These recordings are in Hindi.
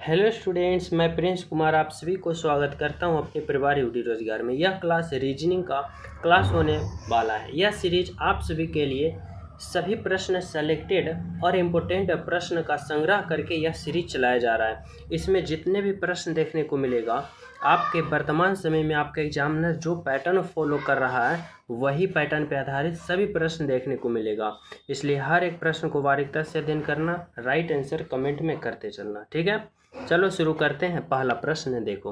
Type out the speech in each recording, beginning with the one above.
हेलो स्टूडेंट्स, मैं प्रिंस कुमार आप सभी को स्वागत करता हूं अपने परिवार यूडी रोजगार में। यह क्लास रीजनिंग का क्लास होने वाला है। यह सीरीज आप सभी के लिए सभी प्रश्न सेलेक्टेड और इम्पोर्टेंट प्रश्न का संग्रह करके यह सीरीज चलाया जा रहा है। इसमें जितने भी प्रश्न देखने को मिलेगा, आपके वर्तमान समय में आपका एग्जामिनर जो पैटर्न फॉलो कर रहा है वही पैटर्न पर आधारित सभी प्रश्न देखने को मिलेगा। इसलिए हर एक प्रश्न को बारीकता से अध्ययन करना, राइट आंसर कमेंट में करते चलना। ठीक है, चलो शुरू करते हैं। पहला प्रश्न देखो।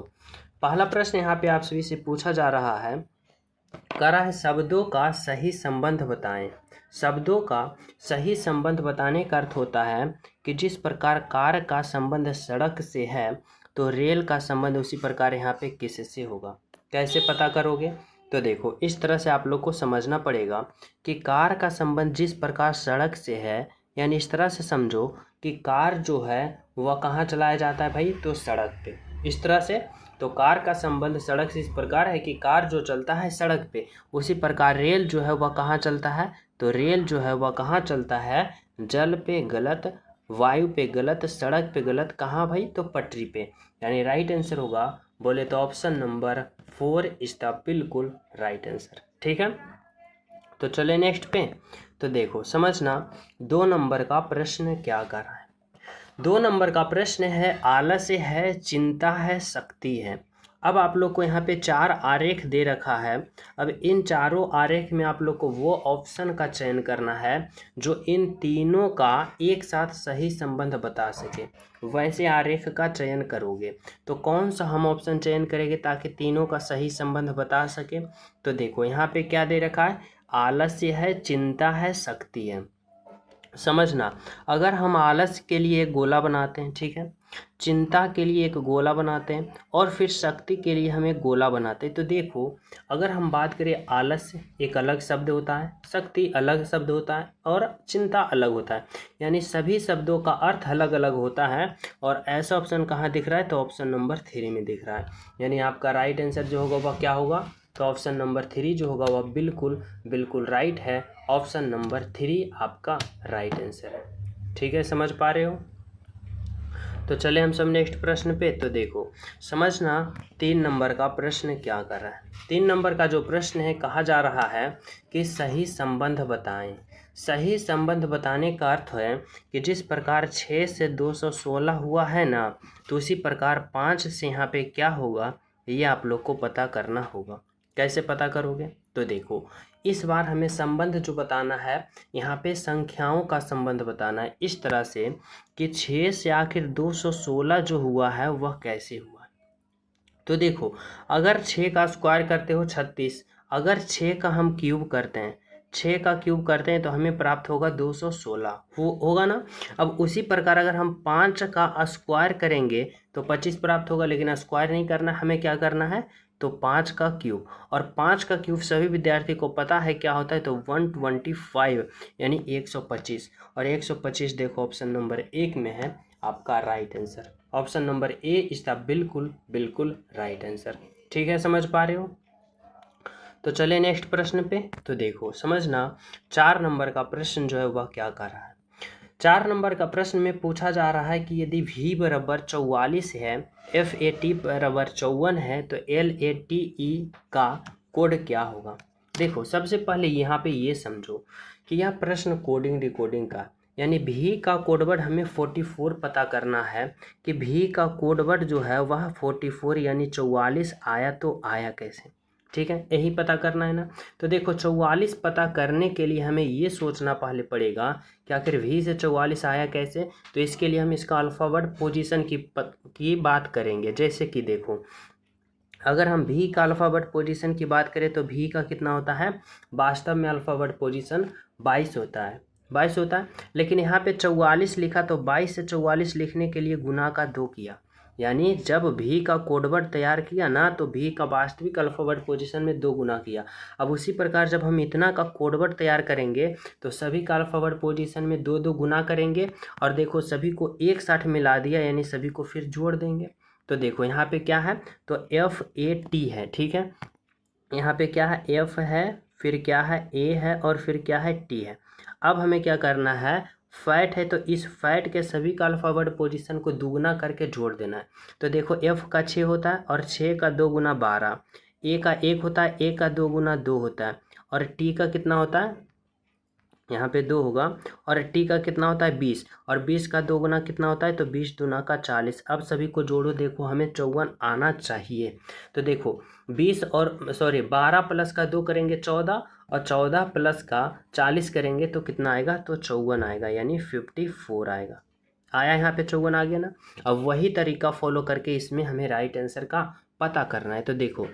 पहला प्रश्न यहाँ पे आप सभी से पूछा जा रहा है, करा है शब्दों का सही संबंध बताएं। शब्दों का सही संबंध बताने का अर्थ होता है कि जिस प्रकार कार का संबंध सड़क से है तो रेल का संबंध उसी प्रकार यहाँ पे किससे होगा। कैसे पता करोगे? तो देखो, इस तरह से आप लोग को समझना पड़ेगा कि कार का संबंध जिस प्रकार सड़क से है, यानी इस तरह से समझो कि कार जो है वह कहाँ चलाया जाता है भाई, तो सड़क पे। इस तरह से तो कार का संबंध सड़क से इस प्रकार है कि कार जो चलता है सड़क पे, उसी प्रकार रेल जो है वह कहाँ चलता है, तो रेल जो है वह कहाँ चलता है, जल पे गलत, वायु पे गलत, सड़क पे गलत, कहाँ भाई, तो पटरी पे। यानी राइट आंसर होगा, बोले तो ऑप्शन नंबर 4 इज द बिल्कुल राइट आंसर। ठीक है, तो चले नेक्स्ट पे। तो देखो समझना, 2 नंबर का प्रश्न क्या कर रहा है। 2 नंबर का प्रश्न है, आलस्य है, चिंता है, शक्ति है। अब आप लोग को यहाँ पे 4 आरेख दे रखा है। अब इन चारों आरेख में आप लोग को वो ऑप्शन का चयन करना है जो इन तीनों का एक साथ सही संबंध बता सके। वैसे आरेख का चयन करोगे तो कौन सा हम ऑप्शन चयन करेंगे ताकि तीनों का सही संबंध बता सके। तो देखो यहाँ पे क्या दे रखा है, आलस्य है, चिंता है, शक्ति है। समझना, अगर हम आलस के लिए एक गोला बनाते हैं, ठीक है, चिंता के लिए एक गोला बनाते हैं और फिर शक्ति के लिए हम एक गोला बनाते हैं, तो देखो अगर हम बात करें, आलस एक अलग शब्द होता है, शक्ति अलग शब्द होता है और चिंता अलग होता है। यानी सभी शब्दों का अर्थ अलग अलग होता है। और ऐसा ऑप्शन कहाँ दिख रहा है, तो ऑप्शन नंबर 3 में दिख रहा है। यानी आपका राइट आंसर जो होगा वह क्या होगा, तो ऑप्शन नंबर 3 जो होगा वह बिल्कुल बिल्कुल राइट है। ऑप्शन नंबर 3 आपका राइट आंसर है। ठीक है, समझ पा रहे हो? तो चले हम सब नेक्स्ट प्रश्न पे। तो देखो समझना, 3 नंबर का प्रश्न क्या कर रहा है। 3 नंबर का जो प्रश्न है, कहा जा रहा है कि सही संबंध बताएं। सही संबंध बताने का अर्थ है कि जिस प्रकार 6 से 216 हुआ है ना, तो उसी प्रकार 5 से यहाँ पे क्या होगा, ये आप लोग को पता करना होगा। कैसे पता करोगे? तो देखो, इस बार हमें संबंध जो बताना है, यहाँ पे संख्याओं का संबंध बताना है इस तरह से कि 6 से आखिर 216 जो हुआ है वह कैसे हुआ। तो देखो, अगर 6 का स्क्वायर करते हो 36, अगर 6 का हम क्यूब करते हैं, 6 का क्यूब करते हैं तो हमें प्राप्त होगा 216 होगा ना। अब उसी प्रकार अगर हम 5 का स्क्वायर करेंगे तो 25 प्राप्त होगा, लेकिन स्क्वायर नहीं करना, हमें क्या करना है, तो 5 का क्यूब। और 5 का क्यूब सभी विद्यार्थी को पता है क्या होता है, तो 125 यानी 125। और 125 देखो ऑप्शन नंबर 1 में है आपका right answer. Option number A is the बिल्कुल बिल्कुल राइट आंसर। ठीक है, समझ पा रहे हो? तो चले नेक्स्ट प्रश्न पे। तो देखो समझना, 4 नंबर का प्रश्न जो है वह क्या कर रहा है। 4 नंबर का प्रश्न में पूछा जा रहा है कि यदि v बराबर 44 है, FAT बराबर 54 है, तो LATE का कोड क्या होगा। देखो सबसे पहले यहाँ पे ये समझो कि यह प्रश्न कोडिंग डिकोडिंग का, यानी v का कोडवर्ड हमें 44 पता करना है कि v का कोडवर्ड जो है वह 44 यानी 44 आया, तो आया कैसे। ठीक है, यही पता करना है ना। तो देखो 44 पता करने के लिए हमें ये सोचना पहले पड़ेगा कि आखिर v से 44 आया कैसे। तो इसके लिए हम इसका अल्फ़ाबेट पोजीशन की बात करेंगे। जैसे कि देखो, अगर हम v का अल्फ़ाबेट पोजीशन की बात करें तो v का कितना होता है, वास्तव में अल्फ़ाबेट पोजीशन 22 होता है, 22 होता है। लेकिन यहाँ पे 44 लिखा, तो 22 से 44 लिखने के लिए गुना का 2 किया। यानी जब v का कोडवर्ड तैयार किया ना, तो v का वास्तविक अल्फ़ाबेट पोजीशन में 2 गुना किया। अब उसी प्रकार जब हम इतना का कोडवर्ड तैयार करेंगे तो सभी का अल्फ़ाबेट पोजीशन में 2 गुना करेंगे और देखो सभी को एक साथ मिला दिया, यानी सभी को फिर जोड़ देंगे। तो देखो यहाँ पे क्या है, तो FAT है। ठीक है, यहाँ पे क्या है, F है, फिर क्या है, A है और फिर क्या है, T है। अब हमें क्या करना है, फैट है तो इस फैट के सभी का अल्फ़ाबेट पोजीशन को दुगना करके जोड़ देना है। तो देखो एफ का 6 होता है और 6 का 2 गुना 12, ए का 1 होता है, ए का 2 गुना 2 होता है, और टी का कितना होता है, यहाँ पे 2 होगा, और टी का कितना होता है 20, और 20 का 2 गुना कितना होता है, तो 20 दूना का 40। अब सभी को जोड़ो, देखो हमें 54 आना चाहिए। तो देखो 12 प्लस का 2 करेंगे 14, और 14 प्लस का 40 करेंगे तो कितना आएगा, तो 54 आएगा, यानी 54 आएगा। आया यहाँ पे 54 आ गया ना। अब वही तरीका फॉलो करके इसमें हमें राइट आंसर का पता करना है। तो देखो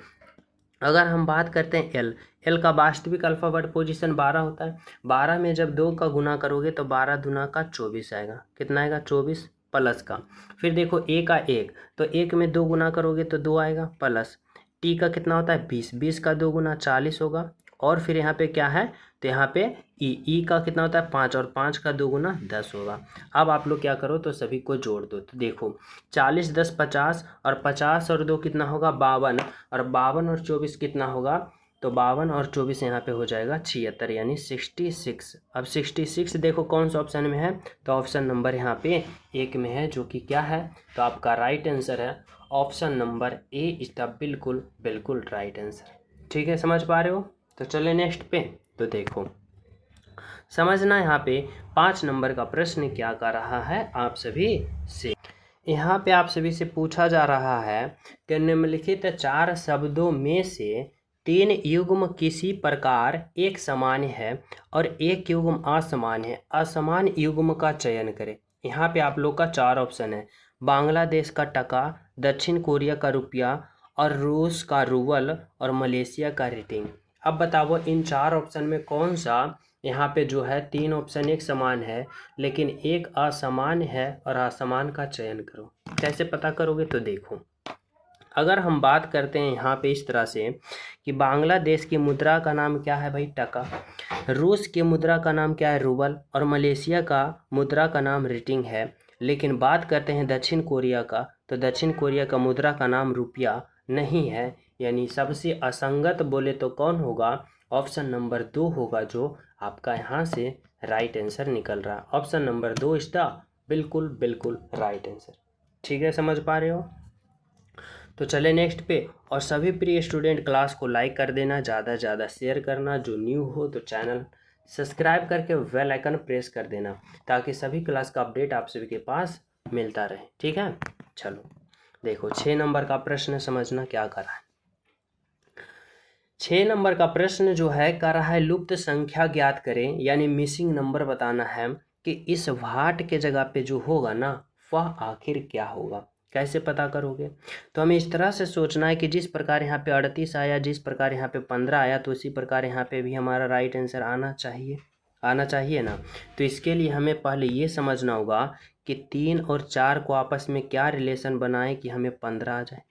अगर हम बात करते हैं एल का वास्तविक अल्फ़ाबेट पोजीशन 12 होता है। 12 में जब 2 का गुना करोगे तो 12 दूना का 24 आएगा। कितना आएगा, 24 प्लस का। फिर देखो ए का 1, तो 1 में 2 गुना करोगे तो 2 आएगा, प्लस टी का कितना होता है 20, 20 का 2 गुना 40 होगा, और फिर यहाँ पे क्या है, तो यहाँ पे ई का कितना होता है 5, और 5 का 2 गुना 10 होगा। अब आप लोग क्या करो, तो सभी को जोड़ दो। तो देखो 40 10 50, और 50 और 2 कितना होगा 52, और 52 और 24 कितना होगा, तो 52 और 24 यहाँ पे हो जाएगा 76, यानी 66। अब 66 देखो कौन सा ऑप्शन में है, तो ऑप्शन नंबर यहाँ पे 1 में है, जो कि क्या है, तो आपका राइट आंसर है option number A is the बिल्कुल बिल्कुल राइट आंसर। ठीक है, समझ पा रहे हो। तो चले नेक्स्ट पे। तो देखो समझना यहाँ पे 5 नंबर का प्रश्न क्या कर रहा है आप सभी से। यहाँ पे आप सभी से पूछा जा रहा है कि निम्नलिखित 4 शब्दों में से 3 युग्म किसी प्रकार एक समान है और एक युग्म असमान है। असमान युग्म का चयन करें। यहाँ पे आप लोग का 4 ऑप्शन है, बांग्लादेश का टका, दक्षिण कोरिया का रुपया, और रूस का रूबल, और मलेशिया का रिटिंग। अब बताओ इन 4 ऑप्शन में कौन सा यहाँ पे जो है 3 ऑप्शन एक समान है लेकिन एक असमान है, और असमान का चयन करो। कैसे पता करोगे, तो देखो अगर हम बात करते हैं यहाँ पे इस तरह से कि बांग्लादेश की मुद्रा का नाम क्या है भाई, टका, रूस की मुद्रा का नाम क्या है, रूबल, और मलेशिया का मुद्रा का नाम रिटिंग है। लेकिन बात करते हैं दक्षिण कोरिया का, तो दक्षिण कोरिया का मुद्रा का नाम रुपया नहीं है, यानी सबसे असंगत बोले तो कौन होगा, ऑप्शन नंबर 2 होगा, जो आपका यहाँ से राइट आंसर निकल रहा है। ऑप्शन नंबर 2 इज द बिल्कुल बिल्कुल राइट आंसर। ठीक है, समझ पा रहे हो। तो चले नेक्स्ट पे। और सभी प्रिय स्टूडेंट क्लास को लाइक कर देना, ज़्यादा से ज़्यादा शेयर करना, जो न्यू हो तो चैनल सब्सक्राइब करके बेल आइकन प्रेस कर देना, ताकि सभी क्लास का अपडेट आप सभी के पास मिलता रहे। ठीक है, चलो देखो 6 नंबर का प्रश्न समझना क्या कर रहा है। 6 नंबर का प्रश्न जो है कर रहा है लुप्त संख्या ज्ञात करें, यानी मिसिंग नंबर बताना है कि इस वाट के जगह पे जो होगा ना वह आखिर क्या होगा। कैसे पता करोगे, तो हमें इस तरह से सोचना है कि जिस प्रकार यहाँ पे 38 आया, जिस प्रकार यहाँ पे 15 आया, तो उसी प्रकार यहाँ पे भी हमारा राइट आंसर आना चाहिए ना। तो इसके लिए हमें पहले ये समझना होगा कि 3 और 4 को आपस में क्या रिलेशन बनाए कि हमें 15 आ जाए।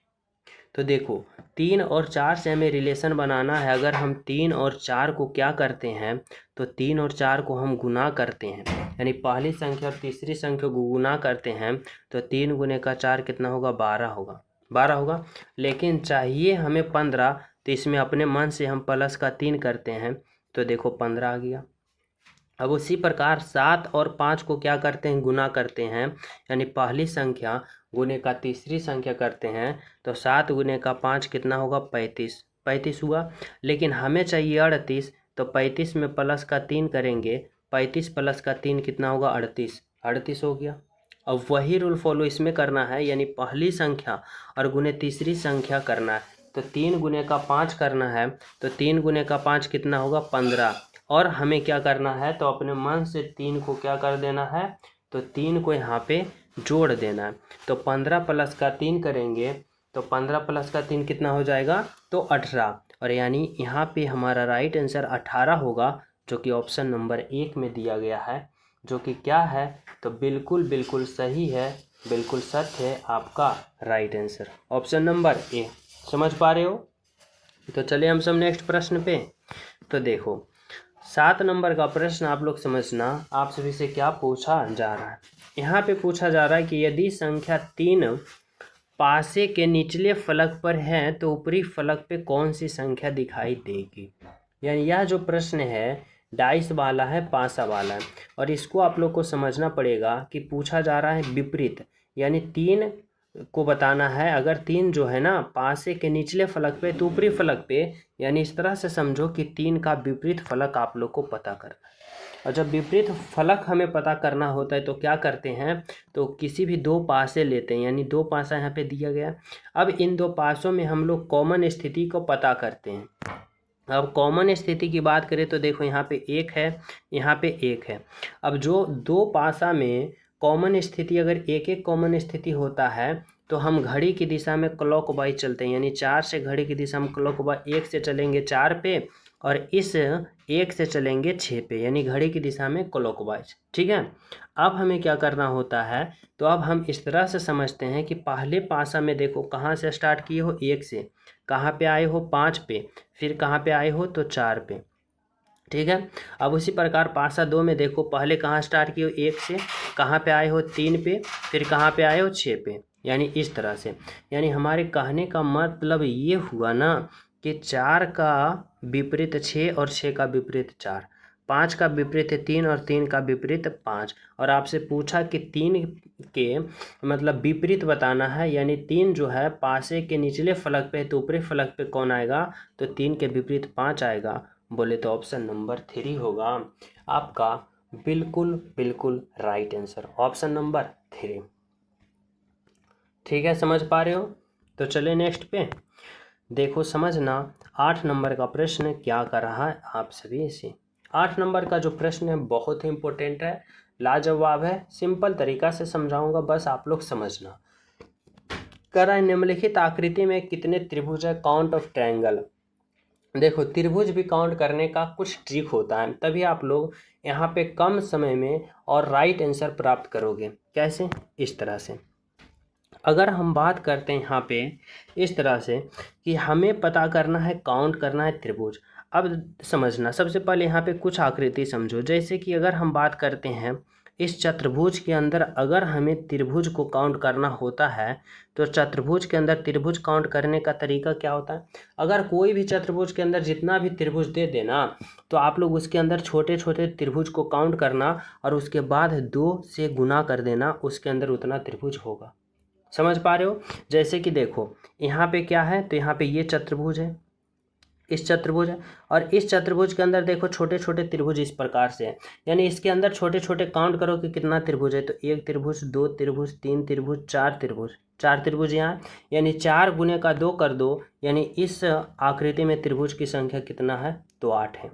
तो देखो 3 और 4 से हमें रिलेशन बनाना है। अगर हम 3 और 4 को क्या करते हैं, तो 3 और 4 को हम गुना करते हैं, यानी पहली संख्या और तीसरी संख्या को गुना करते हैं, तो 3 गुने का 4 कितना होगा, 12 होगा। लेकिन चाहिए हमें 15, तो इसमें अपने मन से हम प्लस का 3 करते हैं, तो देखो 15 आ गया। अब उसी प्रकार 7 और 5 को क्या करते हैं, गुना करते हैं, यानी पहली संख्या गुने का तीसरी संख्या करते हैं, तो 7 गुने का 5 कितना होगा, 35 हुआ। लेकिन हमें चाहिए 38, तो 35 में प्लस का 3 करेंगे, 35 प्लस का 3 कितना होगा, 38 हो गया। अब वही रूल फॉलो इसमें करना है, यानी पहली संख्या और गुने तीसरी संख्या करना है, तो 3 गुने का 5 करना है, तो 3 गुने का 5 कितना होगा, 15। और हमें क्या करना है, तो अपने मन से 3 को क्या कर देना है, तो 3 को यहाँ पे जोड़ देना है। तो 15 प्लस का 3 करेंगे, तो 15 प्लस का 3 कितना हो जाएगा, तो 18। और यानी यहाँ पे हमारा राइट आंसर 18 होगा, जो कि ऑप्शन नंबर 1 में दिया गया है, जो कि क्या है, तो बिल्कुल बिल्कुल सही है, बिल्कुल सत्य है आपका right answer option number A. समझ पा रहे हो। तो चलिए हम सब नेक्स्ट प्रश्न पे। तो देखो 7 नंबर का प्रश्न आप लोग समझना, आप सभी से क्या पूछा जा रहा है। यहाँ पे पूछा जा रहा है कि यदि संख्या 3 पासे के निचले फलक पर है तो ऊपरी फलक पे कौन सी संख्या दिखाई देगी। यानी यह जो प्रश्न है डाइस वाला है, पासा वाला है। और इसको आप लोग को समझना पड़ेगा कि पूछा जा रहा है विपरीत, यानी 3 को बताना है। अगर 3 जो है ना पासे के निचले फलक पे तो ऊपरी फलक पे, यानी इस तरह से समझो कि 3 का विपरीत फलक आप लोग को पता करना है। और जब विपरीत फलक हमें पता करना होता है तो क्या करते हैं, तो किसी भी 2 पासे लेते हैं, यानी 2 पासा यहाँ पे दिया गया। अब इन 2 पासों में हम लोग कॉमन स्थिति को पता करते हैं। अब कॉमन स्थिति की बात करें तो देखो यहाँ पे 1 है, यहाँ पे 1 है। अब जो 2 पासा में कॉमन स्थिति अगर एक कॉमन स्थिति होता है तो हम घड़ी की दिशा में क्लॉकवाइज चलते हैं, यानी 4 से घड़ी की दिशा में क्लॉकवाइज 1 से चलेंगे 4 पे और इस 1 से चलेंगे 6 पे, यानी घड़ी की दिशा में क्लॉकवाइज। ठीक है। अब हमें क्या करना होता है, तो अब हम इस तरह से समझते हैं कि पहले पासा में देखो कहाँ से स्टार्ट किए हो, 1 से, कहाँ पे आए हो 5 पे, फिर कहाँ पे आए हो तो 4 पे। ठीक है। अब उसी प्रकार पासा 2 में देखो पहले कहाँ स्टार्ट किए हो, 1 से, कहाँ पे आए हो 3 पे, फिर कहाँ पे आए हो 6 पे, यानी इस तरह से। यानी हमारे कहने का मतलब ये हुआ ना कि 4 का विपरीत 6 और 6 का विपरीत 4, 5 का विपरीत 3 और 3 का विपरीत 5। और आपसे पूछा कि 3 के मतलब विपरीत बताना है, यानी 3 जो है पासे के निचले फलक पे है तो ऊपरी फलक पे कौन आएगा, तो 3 के विपरीत 5 आएगा। बोले तो ऑप्शन नंबर 3 होगा आपका बिल्कुल बिल्कुल राइट आंसर, ऑप्शन नंबर 3। ठीक है, समझ पा रहे हो? तो चले नेक्स्ट पे। देखो समझना 8 नंबर का प्रश्न क्या कर रहा है आप सभी से। 8 नंबर का जो प्रश्न है बहुत ही इंपॉर्टेंट है, लाजवाब है, सिंपल तरीका से समझाऊंगा, बस आप लोग समझना। कर रहा है निम्नलिखित आकृति में कितने त्रिभुज है, काउंट ऑफ ट्रायंगल। देखो त्रिभुज भी काउंट करने का कुछ ट्रिक होता है, तभी आप लोग यहाँ पे कम समय में और राइट आंसर प्राप्त करोगे। कैसे? इस तरह से। अगर हम बात करते हैं यहाँ पे इस तरह से कि हमें पता करना है, काउंट करना है त्रिभुज। अब समझना, सबसे पहले यहाँ पे कुछ आकृति समझो। जैसे कि अगर हम बात करते हैं इस चतुर्भुज के अंदर, अगर हमें त्रिभुज को काउंट करना होता है तो चतुर्भुज के अंदर त्रिभुज काउंट करने का तरीका क्या होता है, अगर कोई भी चतुर्भुज के अंदर जितना भी त्रिभुज दे देना तो आप लोग उसके अंदर छोटे छोटे त्रिभुज को काउंट करना और उसके बाद 2 से गुना कर देना, उसके अंदर उतना त्रिभुज होगा। समझ पा रहे हो? जैसे कि देखो यहाँ पे क्या है, तो यहाँ पे ये चतुर्भुज है, इस चतुर्भुज है, और इस चतुर्भुज के अंदर देखो छोटे छोटे त्रिभुज इस प्रकार से है, यानी इसके अंदर छोटे छोटे काउंट करो कि कितना त्रिभुज है, तो 1 त्रिभुज, 2 त्रिभुज, 3 त्रिभुज, 4 त्रिभुज, 4 त्रिभुज यहाँ, यानी 4 गुने का 2 कर दो, यानी इस आकृति में त्रिभुज की संख्या कितना है, तो 8 है।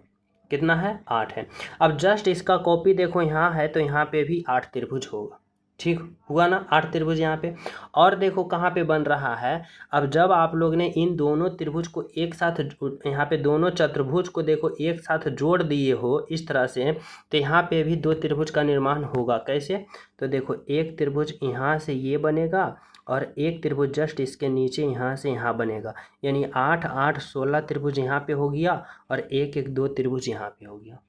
कितना है? 8 है। अब जस्ट इसका कॉपी देखो यहाँ है, तो यहाँ पे भी 8 त्रिभुज होगा। ठीक हुआ ना, 8 त्रिभुज यहाँ पे। और देखो कहाँ पे बन रहा है, अब जब आप लोग ने इन दोनों त्रिभुज को एक साथ, यहाँ पे दोनों चतुर्भुज को देखो एक साथ जोड़ दिए हो इस तरह से, तो यहाँ पे भी 2 त्रिभुज का निर्माण होगा। कैसे? तो देखो एक त्रिभुज यहाँ से ये बनेगा और एक त्रिभुज जस्ट इसके नीचे यहाँ से यहाँ बनेगा, यानी 8 8 16 त्रिभुज यहाँ पे हो गया और 1 1 2 त्रिभुज यहाँ पे हो गया।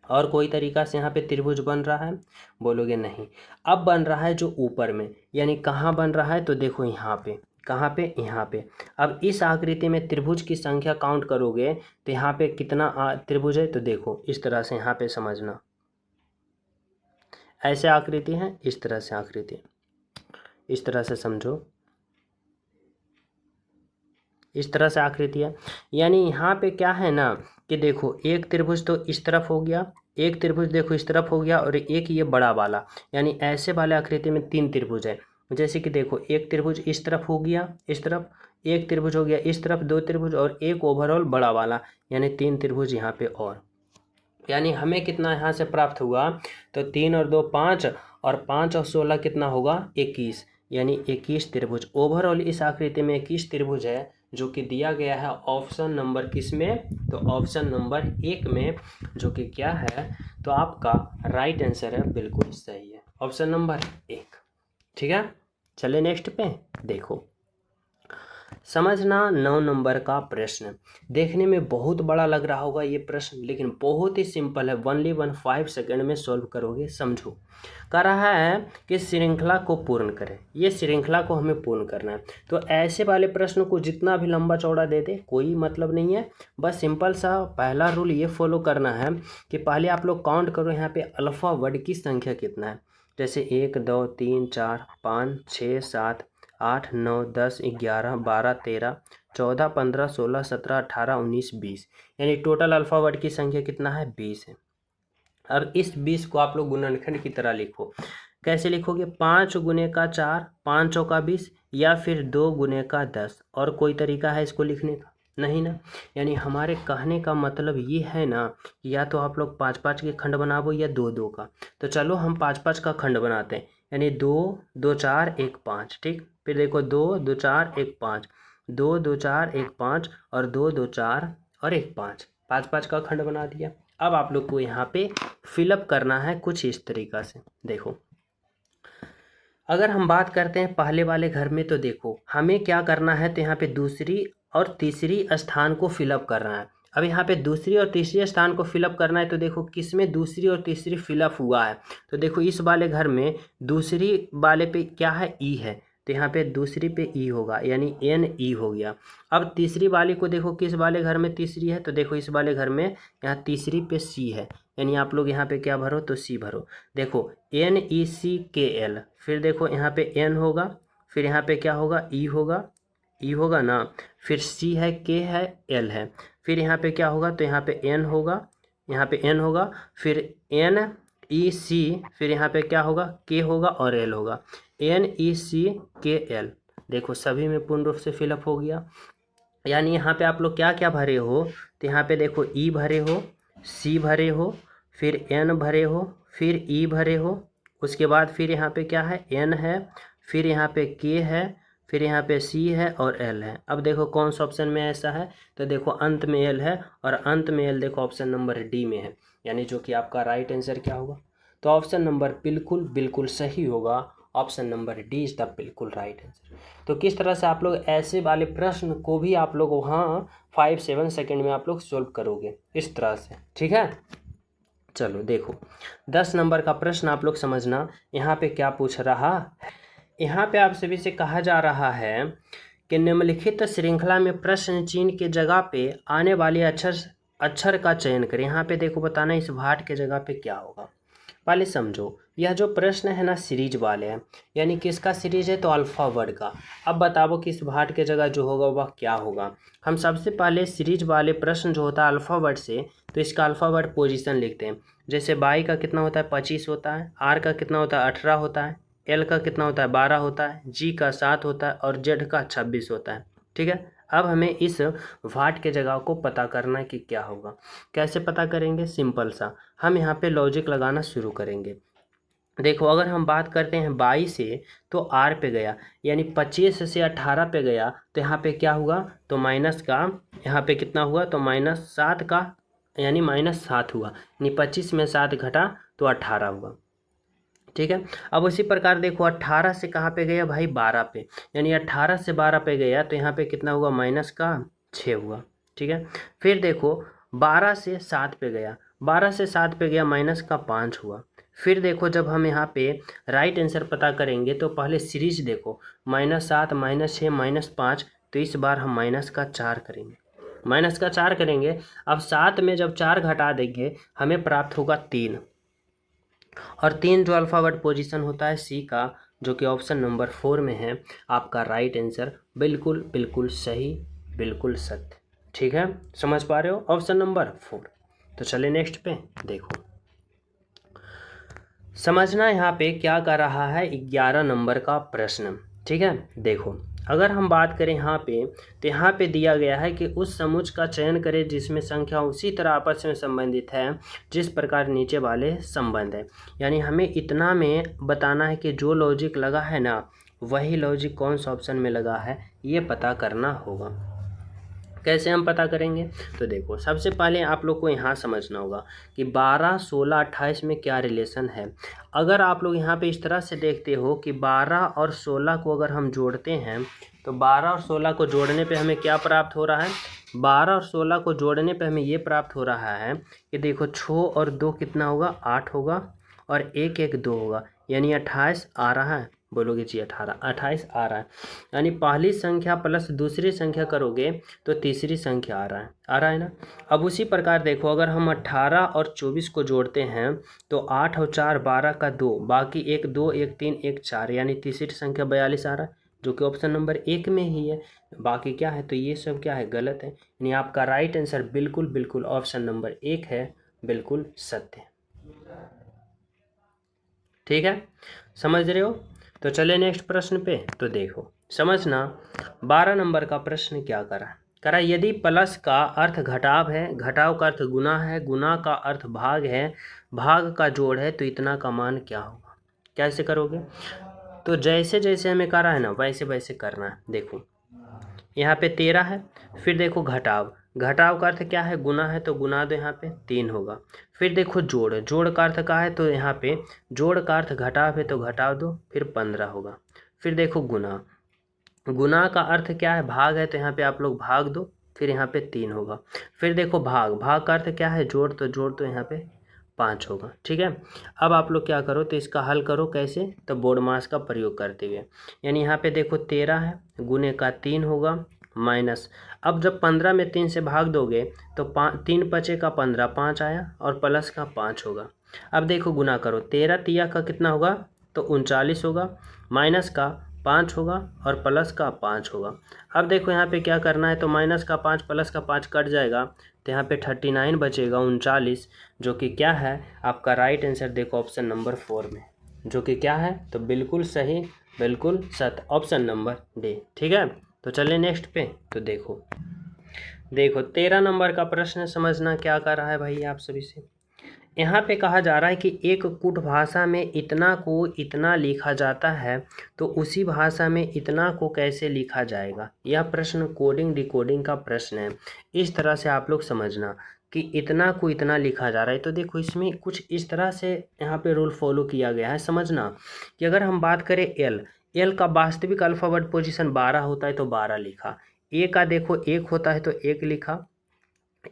और कोई तरीका से यहाँ पे त्रिभुज बन रहा है? बोलोगे नहीं। अब बन रहा है जो ऊपर में, यानी कहाँ बन रहा है, तो देखो यहाँ पे, कहाँ पे, यहाँ पे। अब इस आकृति में त्रिभुज की संख्या काउंट करोगे तो यहाँ पे कितना त्रिभुज है, तो देखो इस तरह से यहाँ पे समझना, ऐसे आकृति है, इस तरह से आकृति, इस तरह से समझो, इस तरह से आकृति है। यानी यहाँ पे क्या है ना कि देखो एक त्रिभुज तो इस तरफ हो गया, एक त्रिभुज देखो इस तरफ हो गया, और एक ये बड़ा वाला, यानी ऐसे वाले आकृति में 3 त्रिभुज है। जैसे कि देखो एक त्रिभुज इस तरफ हो गया, इस तरफ एक त्रिभुज हो गया, इस तरफ 2 त्रिभुज और एक ओवरऑल बड़ा वाला, यानी 3 त्रिभुज यहाँ पे। और यानी हमें कितना यहाँ से प्राप्त हुआ, तो 3 और 2 5 और 5 और 16 कितना होगा, 21, यानी 21 त्रिभुज। ओवरऑल इस आकृति में 21 त्रिभुज है, जो कि दिया गया है ऑप्शन नंबर किस में, तो ऑप्शन नंबर 1 में, जो कि क्या है, तो आपका राइट आंसर है, बिल्कुल सही है, ऑप्शन नंबर 1। ठीक है, चले नेक्स्ट पे। देखो समझना 9 नंबर का प्रश्न। देखने में बहुत बड़ा लग रहा होगा ये प्रश्न, लेकिन बहुत ही सिंपल है। 5 सेकंड में सॉल्व करोगे। समझो, कह रहा है कि श्रृंखला को पूर्ण करें। ये श्रृंखला को हमें पूर्ण करना है, तो ऐसे वाले प्रश्न को जितना भी लंबा चौड़ा दे दे कोई मतलब नहीं है। बस सिंपल सा पहला रूल ये फॉलो करना है कि पहले आप लोग काउंट करो यहाँ पे अल्फ़ा वर्ड की संख्या कितना है। जैसे 1 2 3 4 5 6 7 8 9 10 11 12 13 14 15 16 17 18 19 20, यानी टोटल अल्फ़ा वर्ड की संख्या कितना है? 20 है। अब इस 20 को आप लोग गुणनखंड की तरह लिखो। कैसे लिखोगे? 5 गुने का 4, 5 चौका 20, या फिर 2 गुने का 10। और कोई तरीका है इसको लिखने का? नहीं ना। यानी हमारे कहने का मतलब ये है ना, या तो आप लोग 5-5 के खंड बनाओ या 2-2 का। तो चलो हम 5-5 का खंड बनाते हैं, यानी 2 2 4 1 5। ठीक, फिर देखो 2 2 4 1 5, 2 2 4 1 5 और 2 2 4 और 1 5, 5-5 का खंड बना दिया। अब आप लोग को यहाँ पे फिलअप करना है कुछ इस तरीक़ा से। देखो, अगर हम बात करते हैं पहले वाले घर में, तो देखो हमें क्या करना है, तो यहाँ पे दूसरी और तीसरी स्थान को फिलअप करना है। अब यहाँ पे दूसरी और तीसरी स्थान को फिलअप करना है, तो देखो किस में दूसरी और तीसरी फिलअप हुआ है। तो देखो इस वाले घर में दूसरी वाले पे क्या है? ई है, तो यहाँ पे दूसरी पे ई होगा, यानी एन ई हो गया। अब तीसरी वाली को देखो किस वाले घर में तीसरी है, तो देखो इस वाले घर में यहाँ तीसरी पे सी है, यानी आप लोग यहाँ पे क्या भरो? तो सी भरो। देखो NECKL, फिर देखो यहाँ पे एन होगा, फिर यहाँ पे क्या होगा? ई होगा, ई होगा ना, फिर सी है, के है, एल है, फिर यहाँ पे क्या होगा? तो यहाँ पे एन होगा, यहाँ पे एन होगा, फिर NEC, फिर यहाँ पे क्या होगा? के होगा और एल होगा, NECKL। देखो सभी में पूर्ण रूप से फिलअप हो गया। यानी यहाँ पे आप लोग क्या क्या भरे हो, तो यहाँ पे देखो ई भरे हो, सी भरे हो, फिर एन भरे हो, फिर ई भरे हो, उसके बाद फिर यहाँ पे क्या है? एन है, फिर यहाँ पे के है, फिर यहाँ पे सी है और एल है। अब देखो कौन सा ऑप्शन में ऐसा है, तो देखो अंत में एल है, और अंत में एल देखो ऑप्शन नंबर डी में है, यानी जो कि आपका राइट आंसर क्या होगा? तो ऑप्शन नंबर बिल्कुल बिल्कुल सही होगा। Option number D is the बिल्कुल राइट आंसर। तो किस तरह से आप लोग ऐसे वाले प्रश्न को भी आप लोग वहाँ 5-7 सेकेंड में आप लोग सोल्व करोगे इस तरह से। ठीक है, चलो देखो 10 नंबर का प्रश्न आप लोग समझना। यहाँ पे क्या पूछ रहा है? यहाँ पे आप सभी से कहा जा रहा है कि निम्नलिखित श्रृंखला में प्रश्न चिन्ह के जगह पे आने वाले अक्षर का चयन करें। यहाँ पे देखो बताना इस भाट के जगह पे क्या होगा। पहले समझो, यह जो प्रश्न है ना सीरीज वाले हैं, यानी किसका सीरीज है? तो अल्फ़ा वर्ड का। अब बताओ कि इस भाट के जगह जो होगा वह क्या होगा। हम सबसे पहले सीरीज वाले प्रश्न जो होता है अल्फ़ा वर्ड से, तो इसका अल्फ़ा वर्ड पोजीशन लिखते हैं। जैसे बाई का कितना होता है? 25 होता है, आर का कितना होता है? 18 होता है, एल का कितना होता है? 12 होता है, जी का 7 होता है और जेड का 26 होता है। ठीक है, अब हमें इस भाट के जगह को पता करना है कि क्या होगा। कैसे पता करेंगे? सिंपल सा, हम यहाँ पे लॉजिक लगाना शुरू करेंगे। देखो अगर हम बात करते हैं 22 से, तो आर पे गया, यानी 25 से 18 पे गया, तो यहाँ पे क्या हुआ? तो माइनस का यहाँ पे कितना हुआ? तो -7 का, यानी -7 हुआ, यानी 25 में 7 घटा तो 18 हुआ। ठीक है, अब उसी प्रकार देखो 18 से कहाँ पे गया भाई? 12 पे, यानी 18 से 12 पे गया, तो यहाँ पे कितना हुआ? -6 हुआ। ठीक है, फिर देखो 12 से 7 पे गया, 12 से 7 पे गया, -5 हुआ। फिर देखो जब हम यहाँ पे राइट आंसर पता करेंगे, तो पहले सीरीज देखो, -7 -6 -5, तो इस बार हम -4 करेंगे, -4 करेंगे। अब 7 में जब 4 घटा देंगे, हमें प्राप्त होगा 3, और 3 जो अल्फ़ाबेट पोजीशन होता है सी का, जो कि ऑप्शन नंबर 4 में है, आपका राइट आंसर बिल्कुल बिल्कुल सही, बिल्कुल सत्य। ठीक है, समझ पा रहे हो? Option number 4। तो चलिए नेक्स्ट पे देखो, समझना यहाँ पे क्या कर रहा है 11 नंबर का प्रश्न। ठीक है, देखो अगर हम बात करें यहाँ पे, तो यहाँ पे दिया गया है कि उस समुच्चय का चयन करें जिसमें संख्या उसी तरह आपस में संबंधित है जिस प्रकार नीचे वाले संबंध है। यानी हमें इतना में बताना है कि जो लॉजिक लगा है ना, वही लॉजिक कौन सा ऑप्शन में लगा है, ये पता करना होगा। कैसे हम पता करेंगे? तो देखो, सबसे पहले आप लोग को यहाँ समझना होगा कि 12, 16, 28 में क्या रिलेशन है। अगर आप लोग यहाँ पे इस तरह से देखते हो कि 12 और 16 को अगर हम जोड़ते हैं तो 12 और 16 को जोड़ने पे हमें क्या प्राप्त हो रहा है? 12 और 16 को जोड़ने पे हमें ये प्राप्त हो रहा है कि देखो 6 और 2 कितना होगा? 8 होगा, और 1 1 2 होगा, यानी 28 आ रहा है। बोलोगे जी 18, 28 आ रहा है। यानी पहली संख्या प्लस दूसरी संख्या करोगे तो तीसरी संख्या आ रहा है ना। अब उसी प्रकार देखो, अगर हम 18 और 24 को जोड़ते हैं तो 8 और 4 12 का 2, बाकी 1 2 1 3 1 4, यानी तीसरी संख्या 42 आ रहा है, जो कि ऑप्शन नंबर 1 में ही है। बाकी क्या है? तो ये सब क्या है? गलत है। यानी आपका राइट आंसर बिल्कुल बिल्कुल ऑप्शन नंबर 1 है, बिल्कुल सत्य। ठीक है, समझ रहे हो? तो चले नेक्स्ट प्रश्न पे। तो देखो समझना, 12 नंबर का प्रश्न क्या करा, यदि प्लस का अर्थ घटाव है, घटाव का अर्थ गुना है, गुना का अर्थ भाग है, भाग का जोड़ है, तो इतना का मान क्या होगा? कैसे करोगे? तो जैसे जैसे हमें करा है ना वैसे वैसे करना है। देखो यहाँ पे 13 है, फिर देखो घटाव, घटाव का अर्थ क्या है? गुना है, तो गुना दो, यहाँ पे 3 होगा। फिर देखो जोड़, जोड़ का अर्थ क्या है? तो यहाँ पे जोड़ का अर्थ घटाव है, तो घटाव दो, फिर 15 होगा। फिर देखो गुना, गुना का अर्थ क्या है? भाग है, तो यहाँ पे आप लोग भाग दो, फिर यहाँ पे 3 होगा। फिर देखो भाग, भाग का अर्थ क्या है? जोड़, तो जोड़ तो यहाँ पे 5 होगा। ठीक है, अब आप लोग क्या करो, तो इसका हल करो। कैसे? तो बोर्ड मास का प्रयोग करते हुए। यानी यहाँ पे देखो 13 है, गुने का 3 होगा, माइनस, अब जब 15 में 3 से भाग दोगे तो 3 बचे का 15, 5 आया, और प्लस का 5 होगा। अब देखो गुना करो, 13 तिया का कितना होगा? तो 39 होगा, माइनस का 5 होगा, और प्लस का 5 होगा। अब देखो यहाँ पे क्या करना है, तो माइनस का 5 प्लस का 5 कट जाएगा, तो यहाँ पे 39 बचेगा, 39, जो कि क्या है आपका राइट आंसर? देखो ऑप्शन नंबर 4 में, जो कि क्या है? तो बिल्कुल सही, बिल्कुल सत्य, ऑप्शन नंबर डी। ठीक है, तो चलिए नेक्स्ट पे। तो देखो 13 नंबर का प्रश्न समझना क्या कर रहा है भाई आप सभी से। यहाँ पे कहा जा रहा है कि एक कुट भाषा में इतना को इतना लिखा जाता है, तो उसी भाषा में इतना को कैसे लिखा जाएगा? यह प्रश्न कोडिंग डिकोडिंग का प्रश्न है। इस तरह से आप लोग समझना कि इतना को इतना लिखा जा रहा है। तो देखो इसमें कुछ इस तरह से यहाँ पे रूल फॉलो किया गया है। समझना कि अगर हम बात करें एल का वास्तविक अल्फ़ाबेट पोजीशन 12 होता है, तो 12 लिखा। ए का देखो 1 होता है, तो 1 लिखा।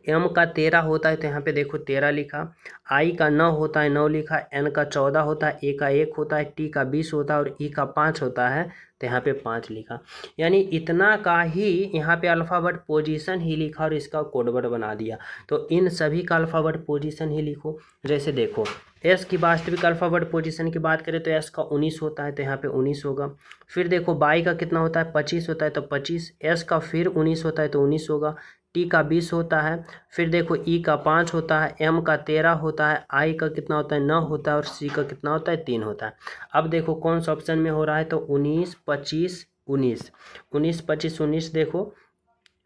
एम का 13 होता है, तो यहाँ पे देखो 13 लिखा। आई का 9 होता है, 9 लिखा। एन का 14 होता है, ए का 1 होता है, टी का 20 होता है, और ई का 5 होता है, तो यहाँ पे 5 लिखा। यानी इतना का ही यहाँ पे अल्फ़ाबेट पोजीशन ही लिखा और इसका कोडवर्ड बना दिया। तो इन सभी का अल्फ़ाबेट पोजीशन ही लिखो। जैसे देखो एस की वास्तविक अल्फ़ाबेट पोजीशन की बात करें तो एस का 19 होता है, तो यहाँ पे 19 होगा। फिर देखो बाई का कितना होता है? 25 होता है, तो 25। एस का फिर 19 होता है, तो 19 होगा। टी का 20 होता है। फिर देखो ई का 5 होता है, एम का 13 होता है, आई का कितना होता है? 9 होता है, और सी का कितना होता है? 3 होता है। अब देखो कौन सा ऑप्शन में हो रहा है? तो 19 25 19, 19 25 19 देखो,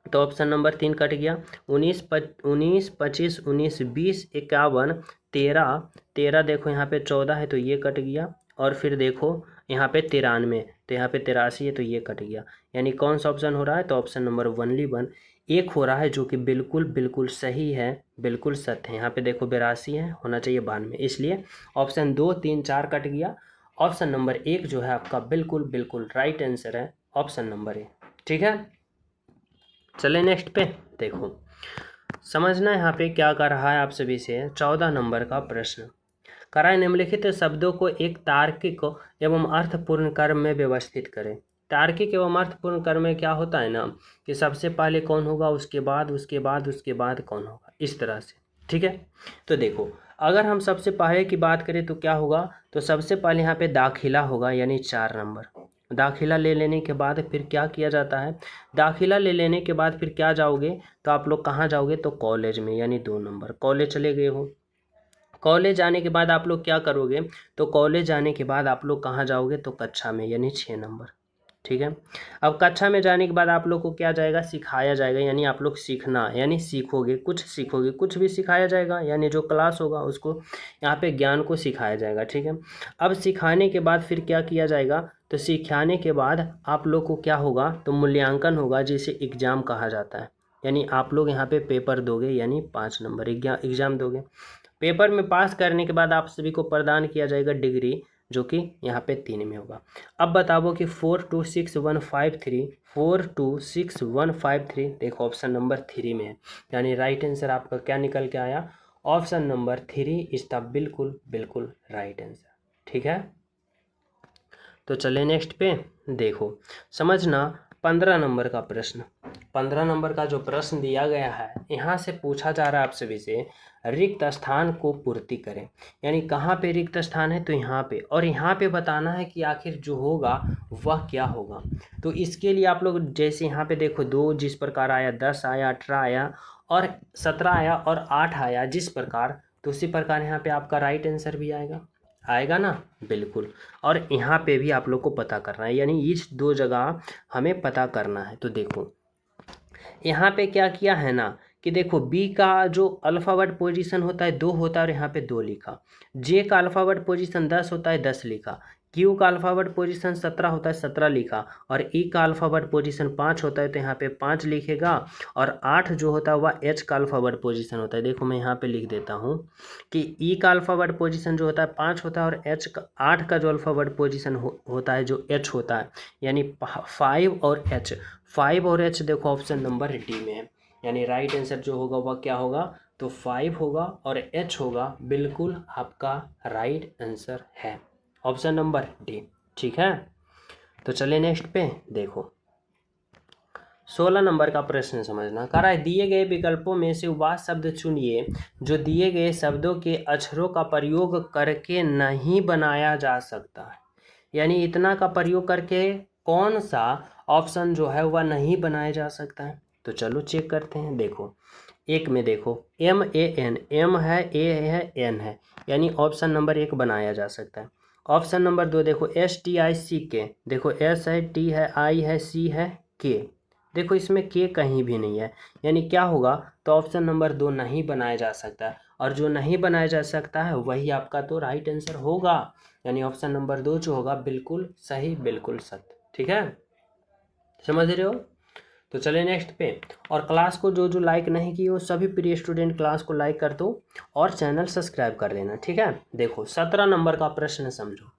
तो ऑप्शन नंबर 3 कट गया। 19 25 19 20 51 13 13 देखो यहाँ पे 14 है, तो ये कट गया। और फिर देखो यहाँ पे 93, तो यहाँ पे 83 है, तो ये कट गया। यानी कौन सा ऑप्शन हो रहा है? तो ऑप्शन नंबर 1 एक हो रहा है, जो कि बिल्कुल बिल्कुल सही है, बिल्कुल सत्य है। यहाँ पे देखो 82 है, होना चाहिए 92, इसलिए ऑप्शन 2 3 4 कट गया। ऑप्शन नंबर 1 जो है आपका बिल्कुल बिल्कुल राइट आंसर है, ऑप्शन नंबर 1। ठीक है, चले नेक्स्ट पे। देखो समझना यहाँ पे क्या कर रहा है आप सभी से। 14 नंबर का प्रश्न करा है, निम्नलिखित शब्दों को एक तार्किक एवं अर्थपूर्ण क्रम में व्यवस्थित करें। तार्किक एवं अर्थपूर्ण क्रम में क्या होता है ना कि सबसे पहले कौन होगा, उसके बाद उसके बाद उसके बाद कौन होगा, इस तरह से। ठीक है, तो देखो अगर हम सबसे पहले की बात करें तो क्या होगा, तो सबसे पहले यहाँ पे दाखिला होगा, यानी 4 नंबर। दाखिला ले लेने के बाद फिर क्या किया जाता है? दाखिला ले लेने के बाद फिर क्या जाओगे, तो आप लोग कहाँ जाओगे? तो कॉलेज में, यानी 2 नंबर। कॉलेज चले गए हो, कॉलेज जाने के बाद आप लोग क्या करोगे? तो कॉलेज जाने के बाद आप लोग कहाँ जाओगे? तो कक्षा में, यानी 6 नंबर। ठीक है, अब कक्षा में जाने के बाद आप लोग को क्या जाएगा? सिखाया जाएगा, यानी आप लोग सीखना, यानी सीखोगे, कुछ सीखोगे, कुछ भी सिखाया जाएगा, यानी जो क्लास होगा उसको यहाँ पे ज्ञान को सिखाया जाएगा। ठीक है, अब सिखाने के बाद फिर क्या किया जाएगा? तो सिखाने के बाद आप लोग को क्या होगा? तो मूल्यांकन होगा, जिसे एग्जाम कहा जाता है। यानी आप लोग यहाँ पे पेपर दोगे, यानी 5 नंबर एग्जाम दोगे। पेपर में पास करने के बाद आप सभी को प्रदान किया जाएगा डिग्री, जो कि यहाँ पे 3 में होगा। अब बताओ कि 426,153 देखो ऑप्शन नंबर 3 में है, यानी राइट आंसर आपका क्या निकल के आया, ऑप्शन नंबर 3 इज द बिल्कुल राइट आंसर। ठीक है, तो चले नेक्स्ट पे। देखो समझना 15 नंबर का प्रश्न। 15 नंबर का जो प्रश्न दिया गया है, यहाँ से पूछा जा रहा है आप सभी से, रिक्त स्थान को पूर्ति करें। यानी कहाँ पे रिक्त स्थान है, तो यहाँ पे, और यहाँ पे बताना है कि आखिर जो होगा वह क्या होगा। तो इसके लिए आप लोग जैसे यहाँ पे देखो 2 जिस प्रकार आया, 10 आया, 18 आया और 17 आया और 8 आया जिस प्रकार, तो उसी प्रकार यहाँ पे आपका राइट आंसर भी आएगा ना, बिल्कुल। और यहाँ पे भी आप लोग को पता करना है, यानी इस 2 जगह हमें पता करना है। तो देखो यहाँ पे क्या किया है ना कि देखो बी का जो अल्फ़ाबेट पोजीशन होता है 2 होता है और यहाँ पे 2 लिखा, जे का अल्फ़ाबेट पोजीशन 10 होता है 10 लिखा, क्यू का अल्फ़ाबेट पोजीशन 17 होता है 17 लिखा, और ई का अल्फ़ाबेट पोजीशन 5 होता है तो यहाँ पे 5 लिखेगा, और 8 जो होता है वह एच का अल्फ़ाबेट पोजीशन होता है। देखो मैं यहाँ पे लिख देता हूँ कि ई का अल्फ़ाबेट पोजीशन जो होता है 5 होता है, और एच का 8 का जो अल्फ़ाबेट पोजीशन होता है जो एच होता है, यानी 5 और एच देखो ऑप्शन नंबर डी में है। यानी राइट आंसर जो होगा वह क्या होगा, तो 5 होगा और एच होगा, बिल्कुल आपका राइट आंसर है ऑप्शन नंबर डी। ठीक है, तो चलिए नेक्स्ट पे। देखो 16 नंबर का प्रश्न समझना। कह रहा है दिए गए विकल्पों में से वह शब्द चुनिए जो दिए गए शब्दों के अक्षरों का प्रयोग करके नहीं बनाया जा सकता है। यानी इतना का प्रयोग करके कौन सा ऑप्शन जो है वह नहीं बनाया जा सकता है, तो चलो चेक करते हैं। देखो एक में देखो MAN, M है, A है, N है, यानी ऑप्शन नंबर 1 बनाया जा सकता है। ऑप्शन नंबर 2 देखो STICK, देखो S है, T है, I है, C है, K, देखो इसमें K कहीं भी नहीं है, यानी क्या होगा, तो ऑप्शन नंबर 2 नहीं बनाया जा सकता है, और जो नहीं बनाया जा सकता है वही आपका तो राइट आंसर होगा। यानी ऑप्शन नंबर 2 जो होगा बिल्कुल सही, बिल्कुल सत्य। ठीक है, समझ रहे हो। तो चले नेक्स्ट पे। और क्लास को जो लाइक नहीं किए वो सभी प्रिय स्टूडेंट क्लास को लाइक कर दो और चैनल सब्सक्राइब कर लेना। ठीक है, देखो 17 नंबर का प्रश्न समझो।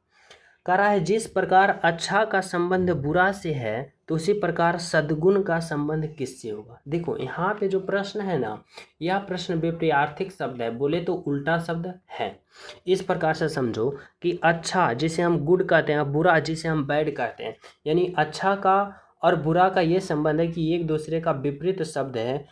कह रहा है जिस प्रकार अच्छा का संबंध बुरा से है तो उसी प्रकार सद्गुण का संबंध किससे होगा। देखो यहाँ पे जो प्रश्न है ना, यह प्रश्न विपरीतार्थक शब्द है, बोले तो उल्टा शब्द है। इस प्रकार से समझो कि अच्छा जिसे हम गुड कहते हैं, बुरा जिसे हम बैड कहते हैं, यानी अच्छा का और बुरा का ये संबंध है कि एक दूसरे का विपरीत शब्द है।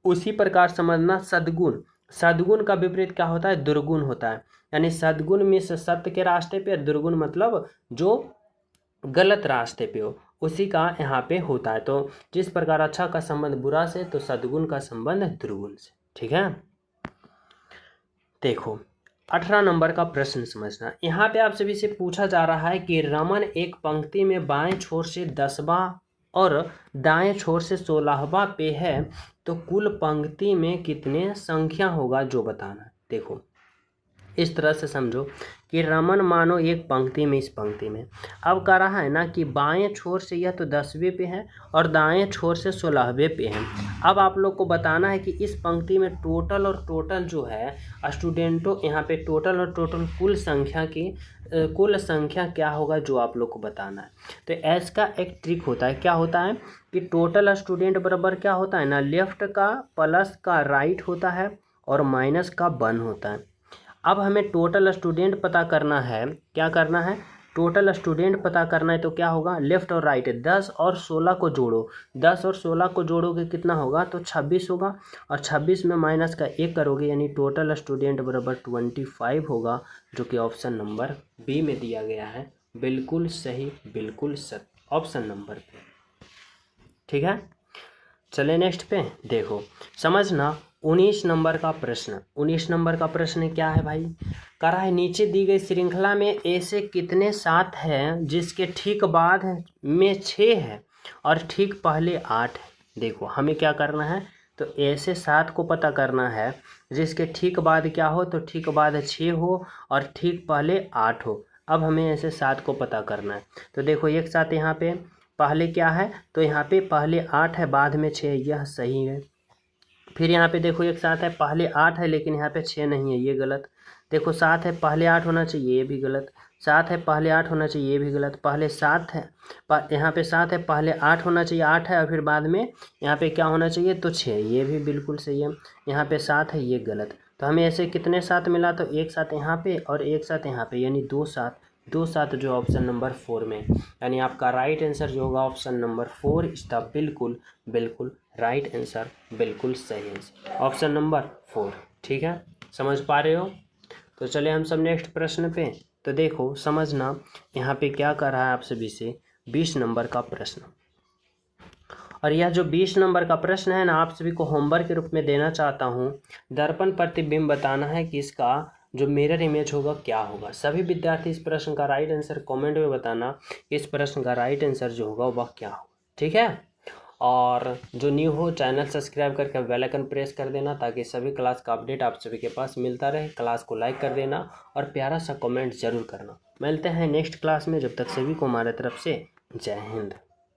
उसी प्रकार समझना सद्गुण, सद्गुण का विपरीत क्या होता है, दुर्गुण होता है। यानी सद्गुण में से सत्य के रास्ते पे, दुर्गुण मतलब जो गलत रास्ते पे हो, उसी का यहाँ पे होता है। तो जिस प्रकार अच्छा का संबंध बुरा से, तो सद्गुण का संबंध दुर्गुण से। ठीक है, देखो 18 नंबर का प्रश्न समझना। यहाँ पे आप सभी से पूछा जा रहा है कि रमन एक पंक्ति में बाएं छोर से 10वां और दाएं छोर से 16वां पे है, तो कुल पंक्ति में कितने संख्या होगा जो बताना है। देखो इस तरह से समझो कि रमन मानो एक पंक्ति में, इस पंक्ति में अब कह रहा है ना कि बाएं छोर से यह तो 10वें पे है और दाएं छोर से 16वें पे है। अब आप लोग को बताना है कि इस पंक्ति में टोटल और टोटल जो है स्टूडेंटों, यहाँ पे टोटल और टोटल कुल संख्या क्या होगा जो आप लोग को बताना है। तो एस का एक ट्रिक होता है, क्या होता है कि टोटल स्टूडेंट बराबर क्या होता है ना, लेफ्ट का प्लस का राइट होता है और माइनस का 1 होता है। अब हमें टोटल स्टूडेंट पता करना है, क्या करना है, टोटल स्टूडेंट पता करना है। तो क्या होगा, लेफ्ट और राइट 10 और 16 को जोड़ो, 10 और 16 को जोड़ोगे कितना होगा, तो 26 होगा, और 26 में माइनस का 1 करोगे, यानी टोटल स्टूडेंट बराबर 25 होगा, जो कि ऑप्शन नंबर बी में दिया गया है। बिल्कुल सही, बिल्कुल सत्य ऑप्शन नंबर पे। ठीक है, चले नेक्स्ट पे। देखो समझना 19 नंबर का प्रश्न। 19 नंबर का प्रश्न क्या है भाई, कह रहा है नीचे दी गई श्रृंखला में ऐसे कितने 7 हैं जिसके ठीक बाद में 6 है और ठीक पहले 8 है। देखो हमें क्या करना है, तो ऐसे 7 को पता करना है जिसके ठीक बाद क्या हो, तो ठीक बाद 6 हो और ठीक पहले 8 हो। अब हमें ऐसे 7 को पता करना है। तो देखो एक साथ यहाँ पे पहले क्या है, तो यहाँ पे पहले 8 है बाद में 6, यह सही है। फिर यहाँ पे देखो एक साथ है, पहले 8 है लेकिन यहाँ पे 6 नहीं है, ये गलत। देखो 7 है, पहले 8 होना चाहिए, ये भी गलत। 7 है, पहले 8 होना चाहिए, ये भी गलत। पहले 7 है, यहाँ पे 7 है, पहले 8 होना चाहिए, 8 है और फिर बाद में यहाँ पे क्या होना चाहिए, तो 6, ये भी बिल्कुल सही है। यहाँ पे 7 है, ये गलत। तो हमें ऐसे कितने 7 मिला, तो एक साथ यहाँ पे और एक साथ यहाँ पे, यानी 2 7, 2 7 जो ऑप्शन नंबर 4 में, यानी आपका राइट आंसर जो होगा ऑप्शन नंबर 4 इसका बिल्कुल बिल्कुल राइट आंसर, बिल्कुल सही आंसर ऑप्शन नंबर 4। ठीक है, समझ पा रहे हो। तो चलिए हम सब नेक्स्ट प्रश्न पे। तो देखो समझना, यहाँ पे क्या कर रहा है आप सभी से 20 नंबर का प्रश्न, और यह जो 20 नंबर का प्रश्न है ना, आप सभी को होमवर्क के रूप में देना चाहता हूँ। दर्पण प्रतिबिंब बताना है कि इसका जो मिरर इमेज होगा क्या होगा। सभी विद्यार्थी इस प्रश्न का राइट आंसर कमेंट में बताना कि इस प्रश्न का राइट आंसर जो होगा वह क्या होगा। ठीक है, और जो न्यू हो चैनल सब्सक्राइब करके बेल आइकन प्रेस कर देना ताकि सभी क्लास का अपडेट आप सभी के पास मिलता रहे। क्लास को लाइक कर देना और प्यारा सा कमेंट जरूर करना। मिलते हैं नेक्स्ट क्लास में, जब तक सभी को हमारे तरफ से जय हिंद।